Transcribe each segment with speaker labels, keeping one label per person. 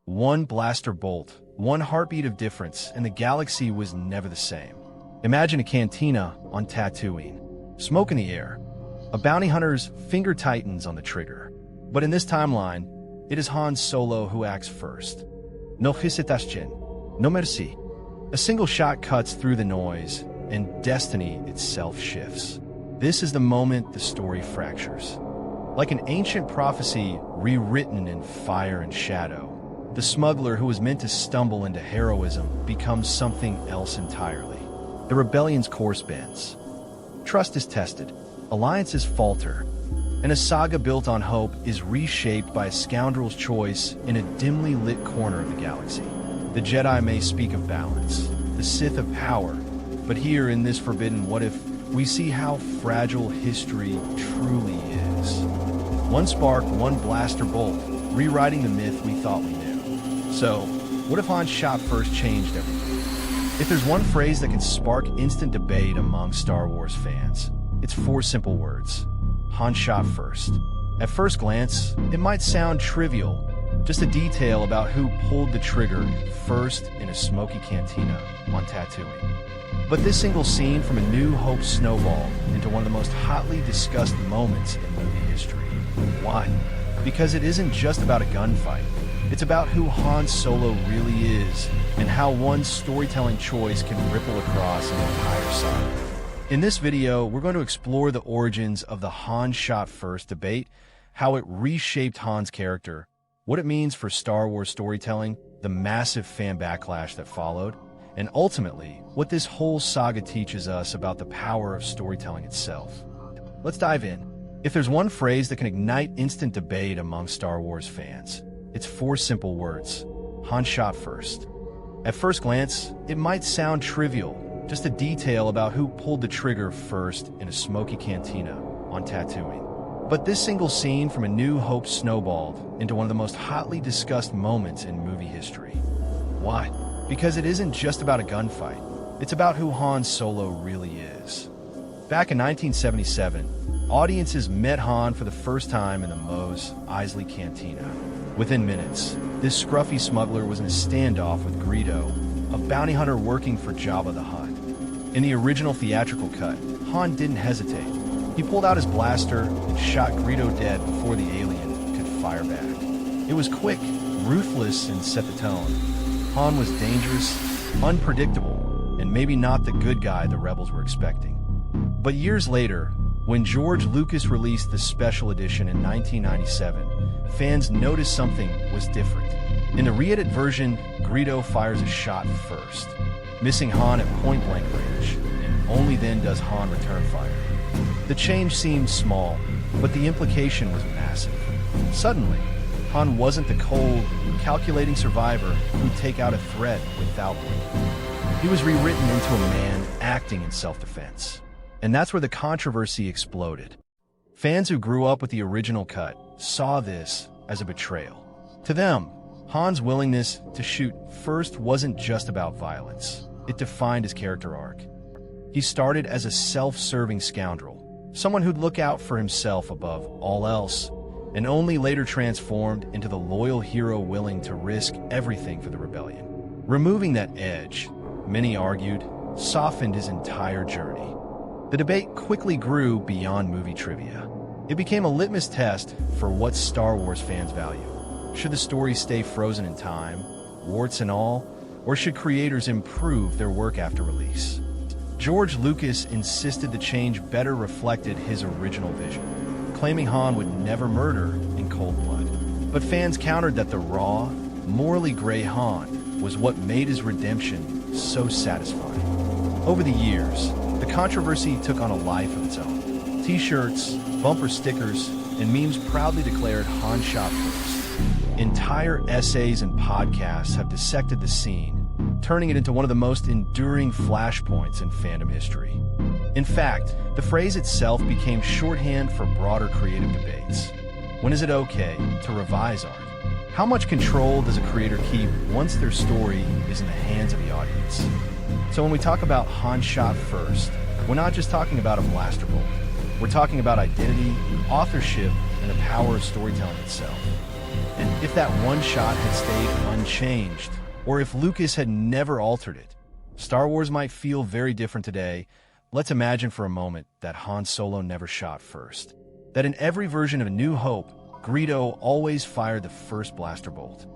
Speaker 1: One blaster bolt, one heartbeat of difference, and the galaxy was never the same. Imagine a cantina on Tatooine. Smoke in the air. A bounty hunter's finger tightens on the trigger. But in this timeline, it is Han Solo who acts first. No hesitation, no mercy. A single shot cuts through the noise, and destiny itself shifts. This is the moment the story fractures. Like an ancient prophecy rewritten in fire and shadow, the smuggler who was meant to stumble into heroism becomes something else entirely. The rebellion's course bends. Trust is tested, alliances falter, and a saga built on hope is reshaped by a scoundrel's choice in a dimly lit corner of the galaxy. The Jedi may speak of balance, the Sith of power, but here in this forbidden what if, we see how fragile history truly is. One spark, one blaster bolt, rewriting the myth we thought we knew. So, what if Han shot first changed everything? If there's one phrase that can spark instant debate among Star Wars fans, it's 4 simple words. Han shot first. At first glance, it might sound trivial, just a detail about who pulled the trigger first in a smoky cantina on Tatooine. But this single scene from A New Hope snowballed into one of the most hotly discussed moments in movie history. Why? Because it isn't just about a gunfight. It's about who Han Solo really is and how one storytelling choice can ripple across an entire saga. In this video, we're going to explore the origins of the Han shot first debate, how it reshaped Han's character, what it means for Star Wars storytelling, the massive fan backlash that followed, and ultimately, what this whole saga teaches us about the power of storytelling itself. Let's dive in. If there's one phrase that can ignite instant debate among Star Wars fans, it's 4 simple words. Han shot first. At first glance, it might sound trivial, just a detail about who pulled the trigger first in a smoky cantina on Tatooine. But this single scene from A New Hope snowballed into one of the most hotly discussed moments in movie history. Why? Because it isn't just about a gunfight. It's about who Han Solo really is. Back in 1977, audiences met Han for the first time in the Mos Eisley Cantina. Within minutes, this scruffy smuggler was in a standoff with Greedo, a bounty hunter working for Jabba the Hutt. In the original theatrical cut, Han didn't hesitate. He pulled out his blaster and shot Greedo dead before the alien could fire back. It was quick, ruthless, and set the tone. Han was dangerous, unpredictable, and maybe not the good guy the rebels were expecting. But years later, when George Lucas released the special edition in 1997, fans noticed something was different. In the re-edit version, Greedo fires a shot first, missing Han at point-blank range, and only then does Han return fire. The change seemed small, but the implication was massive. Suddenly, Han wasn't the cold, calculating survivor who'd take out a threat without blinking. He was rewritten into a man acting in self-defense. And that's where the controversy exploded. Fans who grew up with the original cut saw this as a betrayal. To them, Han's willingness to shoot first wasn't just about violence. It defined his character arc. He started as a self-serving scoundrel, someone who'd look out for himself above all else, and only later transformed into the loyal hero willing to risk everything for the rebellion. Removing that edge, many argued, softened his entire journey. The debate quickly grew beyond movie trivia. It became a litmus test for what Star Wars fans value. Should the story stay frozen in time, warts and all, or should creators improve their work after release? George Lucas insisted the change better reflected his original vision, claiming Han would never murder in cold blood. But fans countered that the raw, morally gray Han was what made his redemption so satisfying. Over the years, the controversy took on a life of its own. T-shirts, bumper stickers, and memes proudly declared Han shot first. Entire essays and podcasts have dissected the scene, turning it into one of the most enduring flashpoints in fandom history. In fact, the phrase itself became shorthand for broader creative debates. When is it okay to revise art? How much control does a creator keep once their story is in the hands of the audience? So when we talk about Han shot first, we're not just talking about a blaster bolt. We're talking about identity, authorship, and the power of storytelling itself. And if that one shot had stayed unchanged, or if Lucas had never altered it. Star Wars might feel very different today. Let's imagine for a moment that Han Solo never shot first. That in every version of A New Hope, Greedo always fired the first blaster bolt.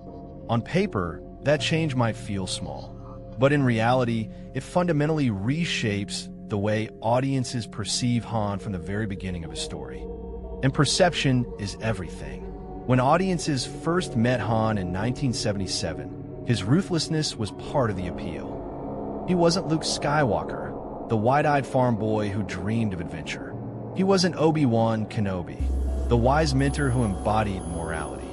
Speaker 1: On paper, that change might feel small, but in reality, it fundamentally reshapes the way audiences perceive Han from the very beginning of his story. And perception is everything. When audiences first met Han in 1977, his ruthlessness was part of the appeal. He wasn't Luke Skywalker, the wide-eyed farm boy who dreamed of adventure. He wasn't Obi-Wan Kenobi, the wise mentor who embodied morality.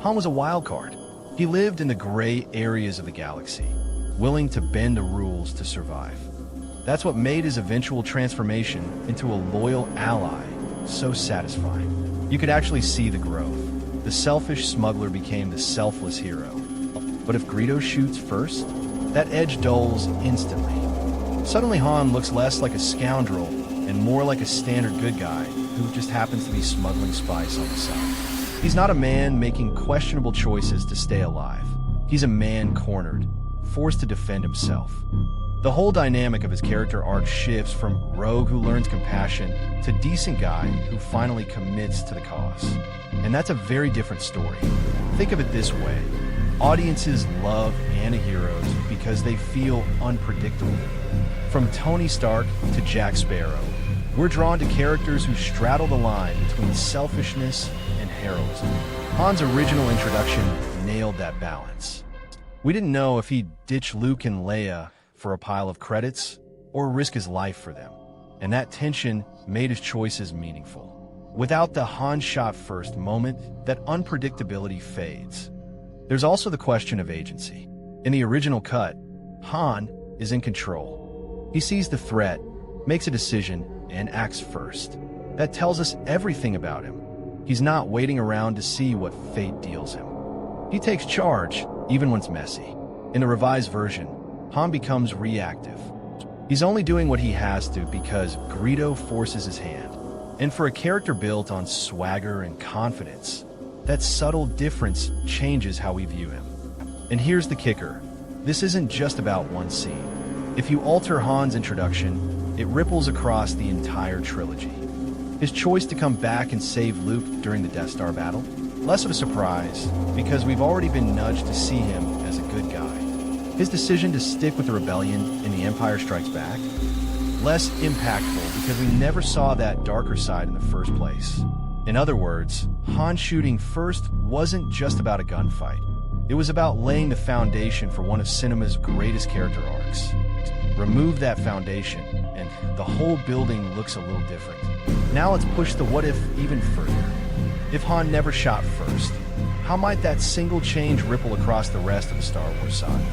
Speaker 1: Han was a wild card. He lived in the gray areas of the galaxy, willing to bend the rules to survive. That's what made his eventual transformation into a loyal ally so satisfying. You could actually see the growth. The selfish smuggler became the selfless hero. But if Greedo shoots first, that edge dulls instantly. Suddenly Han looks less like a scoundrel and more like a standard good guy who just happens to be smuggling spice on the side. He's not a man making questionable choices to stay alive. He's a man cornered, forced to defend himself. The whole dynamic of his character arc shifts from rogue who learns compassion to decent guy who finally commits to the cause. And that's a very different story. Think of it this way. Audiences love anti-heroes because they feel unpredictable. From Tony Stark to Jack Sparrow, we're drawn to characters who straddle the line between selfishness and heroism. Han's original introduction nailed that balance. We didn't know if he'd ditch Luke and Leia for a pile of credits or risk his life for them, and that tension made his choices meaningful. Without the Han shot first moment, that unpredictability fades. There's also the question of agency. In the original cut, Han is in control. He sees the threat, makes a decision, and acts first. That tells us everything about him. He's not waiting around to see what fate deals him. He takes charge, even when it's messy. In the revised version, Han becomes reactive. He's only doing what he has to because Greedo forces his hand. And for a character built on swagger and confidence, that subtle difference changes how we view him. And here's the kicker. This isn't just about one scene. If you alter Han's introduction, it ripples across the entire trilogy. His choice to come back and save Luke during the Death Star battle? Less of a surprise, because we've already been nudged to see him as a good guy. His decision to stick with the rebellion in The Empire Strikes Back? Less impactful because we never saw that darker side in the first place. In other words, Han shooting first wasn't just about a gunfight. It was about laying the foundation for one of cinema's greatest character arcs. Remove that foundation, and the whole building looks a little different. Now let's push the what if even further. If Han never shot first, how might that single change ripple across the rest of the Star Wars saga?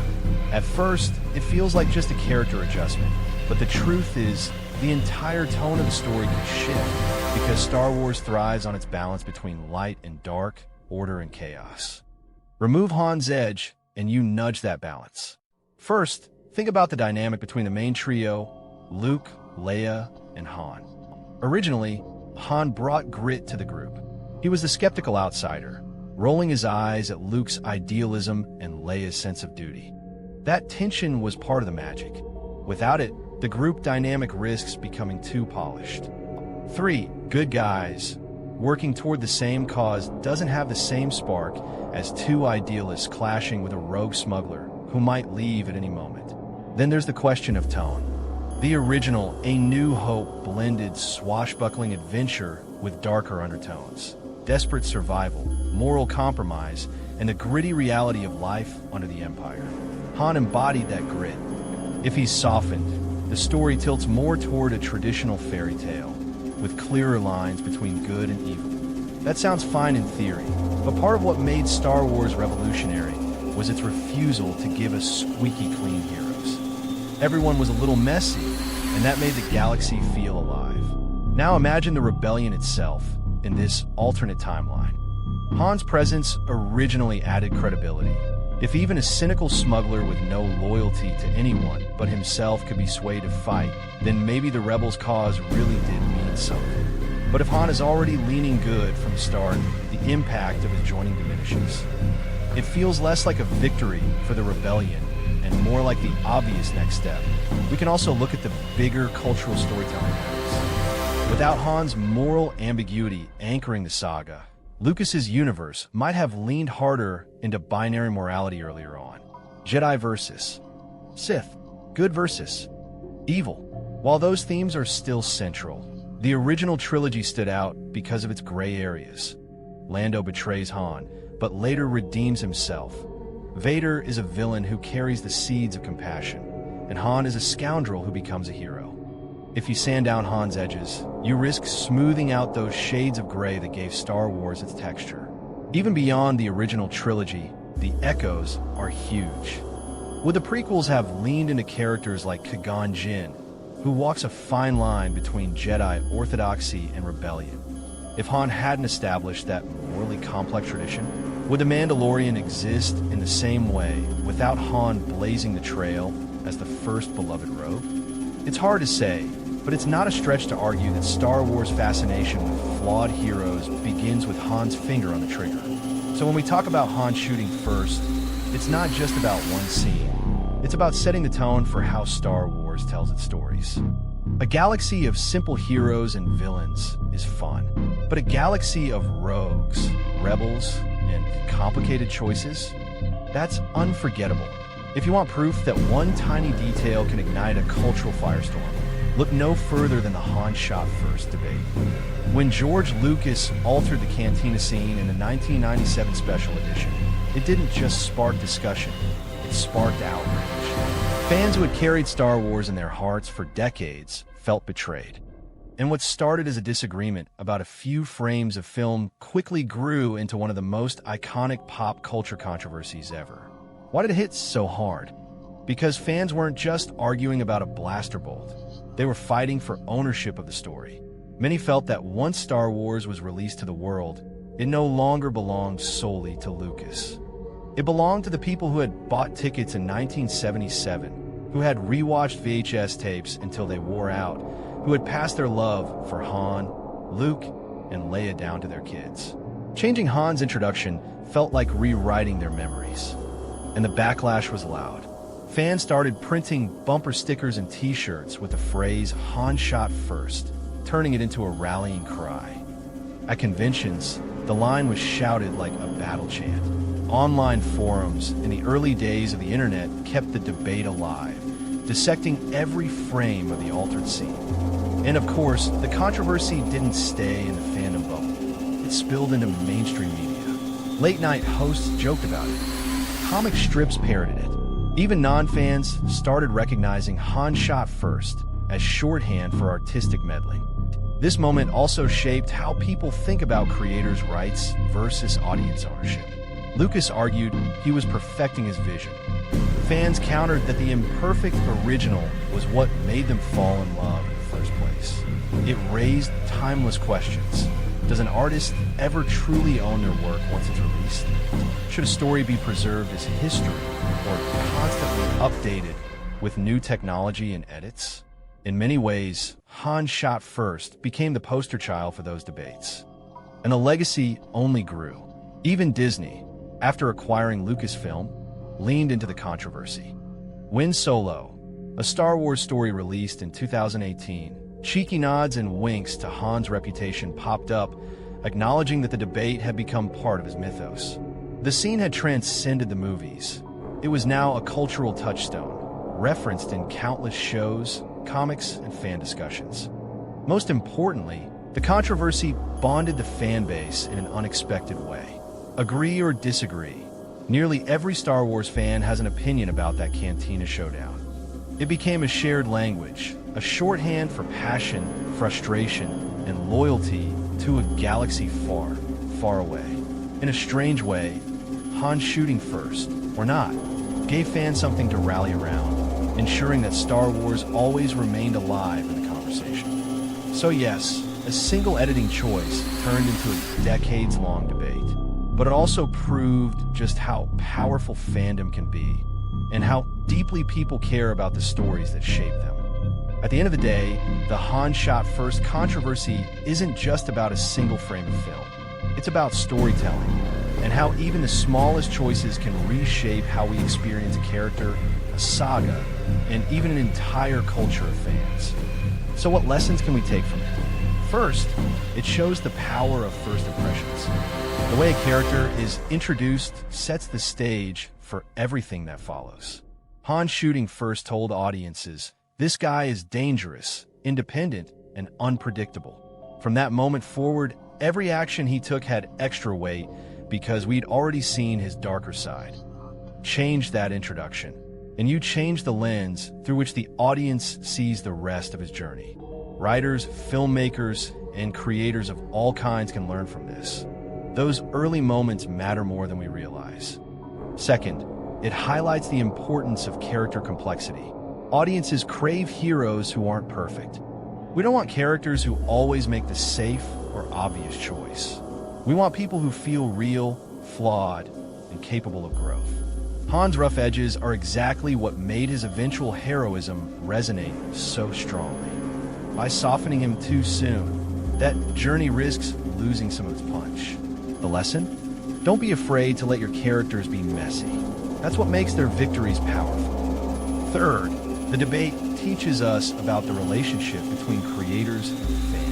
Speaker 1: At first, it feels like just a character adjustment, but the truth is, the entire tone of the story could shift because Star Wars thrives on its balance between light and dark, order and chaos. Remove Han's edge, and you nudge that balance. First, think about the dynamic between the main trio, Luke, Leia, and Han. Originally, Han brought grit to the group. He was the skeptical outsider, rolling his eyes at Luke's idealism and Leia's sense of duty. That tension was part of the magic. Without it, the group dynamic risks becoming too polished. 3. Good guys. Working toward the same cause doesn't have the same spark as two idealists clashing with a rogue smuggler who might leave at any moment. Then there's the question of tone. The original A New Hope blended swashbuckling adventure with darker undertones, desperate survival, moral compromise, and the gritty reality of life under the Empire. Han embodied that grit. If he's softened, the story tilts more toward a traditional fairy tale, with clearer lines between good and evil. That sounds fine in theory, but part of what made Star Wars revolutionary was its refusal to give us squeaky clean heroes. Everyone was a little messy, and that made the galaxy feel alive. Now imagine the rebellion itself in this alternate timeline. Han's presence originally added credibility. If even a cynical smuggler with no loyalty to anyone but himself could be swayed to fight, then maybe the rebels' cause really did mean something. But if Han is already leaning good from the start, the impact of his joining diminishes. It feels less like a victory for the rebellion and more like the obvious next step. We can also look at the bigger cultural storytelling patterns. Without Han's moral ambiguity anchoring the saga, Lucas's universe might have leaned harder into binary morality earlier on. Jedi versus Sith, good versus evil. While those themes are still central, the original trilogy stood out because of its gray areas. Lando betrays Han, but later redeems himself. Vader is a villain who carries the seeds of compassion, and Han is a scoundrel who becomes a hero. If you sand down Han's edges, you risk smoothing out those shades of gray that gave Star Wars its texture. Even beyond the original trilogy, the echoes are huge. Would the prequels have leaned into characters like Qui-Gon Jinn, who walks a fine line between Jedi orthodoxy and rebellion? If Han hadn't established that morally complex tradition, would The Mandalorian exist in the same way without Han blazing the trail as the first beloved rogue? It's hard to say, but it's not a stretch to argue that Star Wars' fascination with flawed heroes begins with Han's finger on the trigger. So when we talk about Han shooting first, it's not just about one scene. It's about setting the tone for how Star Wars tells its stories. A galaxy of simple heroes and villains is fun, but a galaxy of rogues, rebels, and complicated choices, that's unforgettable. If you want proof that one tiny detail can ignite a cultural firestorm, look no further than the Han shot first debate. When George Lucas altered the cantina scene in the 1997 special edition, it didn't just spark discussion, it sparked outrage. Fans who had carried Star Wars in their hearts for decades felt betrayed. And what started as a disagreement about a few frames of film quickly grew into one of the most iconic pop culture controversies ever. Why did it hit so hard? Because fans weren't just arguing about a blaster bolt. They were fighting for ownership of the story. Many felt that once Star Wars was released to the world, it no longer belonged solely to Lucas. It belonged to the people who had bought tickets in 1977, who had rewatched VHS tapes until they wore out, who had passed their love for Han, Luke, and Leia down to their kids. Changing Han's introduction felt like rewriting their memories. And the backlash was loud. Fans started printing bumper stickers and t-shirts with the phrase "Han shot first," turning it into a rallying cry. At conventions, the line was shouted like a battle chant. Online forums in the early days of the internet kept the debate alive, dissecting every frame of the altered scene. And of course, the controversy didn't stay in the fandom bubble. It spilled into mainstream media. Late-night hosts joked about it. Comic strips parroted it. Even non-fans started recognizing Han shot first as shorthand for artistic meddling. This moment also shaped how people think about creators' rights versus audience ownership. Lucas argued he was perfecting his vision. Fans countered that the imperfect original was what made them fall in love in the first place. It raised timeless questions. Does an artist ever truly own their work once it's released? Should a story be preserved as history or constantly updated with new technology and edits? In many ways, Han shot first became the poster child for those debates. And the legacy only grew. Even Disney, after acquiring Lucasfilm, leaned into the controversy. When Solo, a Star Wars story released in 2018, cheeky nods and winks to Han's reputation popped up, acknowledging that the debate had become part of his mythos. The scene had transcended the movies. It was now a cultural touchstone, referenced in countless shows, comics, and fan discussions. Most importantly, the controversy bonded the fan base in an unexpected way. Agree or disagree, nearly every Star Wars fan has an opinion about that cantina showdown. It became a shared language, a shorthand for passion, frustration, and loyalty to a galaxy far, far away. In a strange way, Han shooting first, or not, gave fans something to rally around, ensuring that Star Wars always remained alive in the conversation. So yes, a single editing choice turned into a decades-long debate, but it also proved just how powerful fandom can be, and how deeply people care about the stories that shape them. At the end of the day, the Han shot first controversy isn't just about a single frame of film. It's about storytelling and how even the smallest choices can reshape how we experience a character, a saga, and even an entire culture of fans. So what lessons can we take from it? First, it shows the power of first impressions. The way a character is introduced sets the stage for everything that follows. Han's shooting first told audiences, this guy is dangerous, independent, and unpredictable. From that moment forward, every action he took had extra weight because we'd already seen his darker side. Change that introduction, and you change the lens through which the audience sees the rest of his journey. Writers, filmmakers, and creators of all kinds can learn from this. Those early moments matter more than we realize. Second, it highlights the importance of character complexity. Audiences crave heroes who aren't perfect. We don't want characters who always make the safe or obvious choice. We want people who feel real, flawed, and capable of growth. Han's rough edges are exactly what made his eventual heroism resonate so strongly. By softening him too soon, that journey risks losing some of its punch. The lesson? Don't be afraid to let your characters be messy. That's what makes their victories powerful. Third, the debate teaches us about the relationship between creators and fans.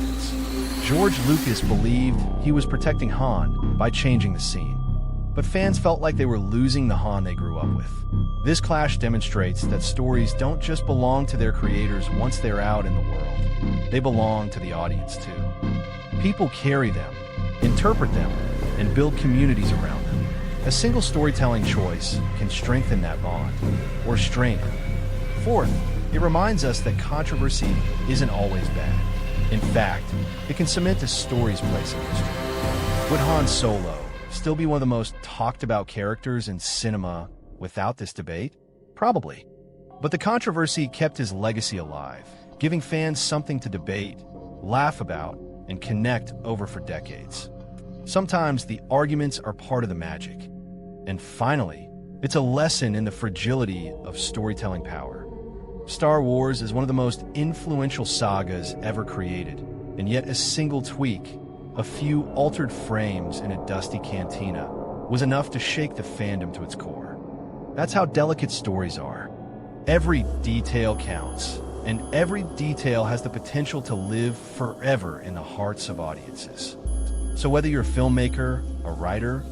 Speaker 1: George Lucas believed he was protecting Han by changing the scene, but fans felt like they were losing the Han they grew up with. This clash demonstrates that stories don't just belong to their creators once they're out in the world. They belong to the audience too. People carry them, interpret them, and build communities around them. A single storytelling choice can strengthen that bond, or strain it. Fourth, it reminds us that controversy isn't always bad. In fact, it can cement a story's place in history. Would Han Solo still be one of the most talked about characters in cinema without this debate? Probably. But the controversy kept his legacy alive, giving fans something to debate, laugh about, and connect over for decades. Sometimes the arguments are part of the magic. And finally, it's a lesson in the fragility of storytelling power. Star Wars is one of the most influential sagas ever created, and yet a single tweak, a few altered frames in a dusty cantina, was enough to shake the fandom to its core. That's how delicate stories are. Every detail counts, and every detail has the potential to live forever in the hearts of audiences. So whether you're a filmmaker, a writer,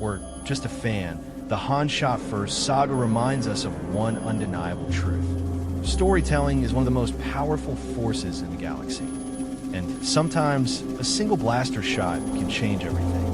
Speaker 1: or just a fan, the Han Shot First saga reminds us of one undeniable truth. Storytelling is one of the most powerful forces in the galaxy. And sometimes a single blaster shot can change everything.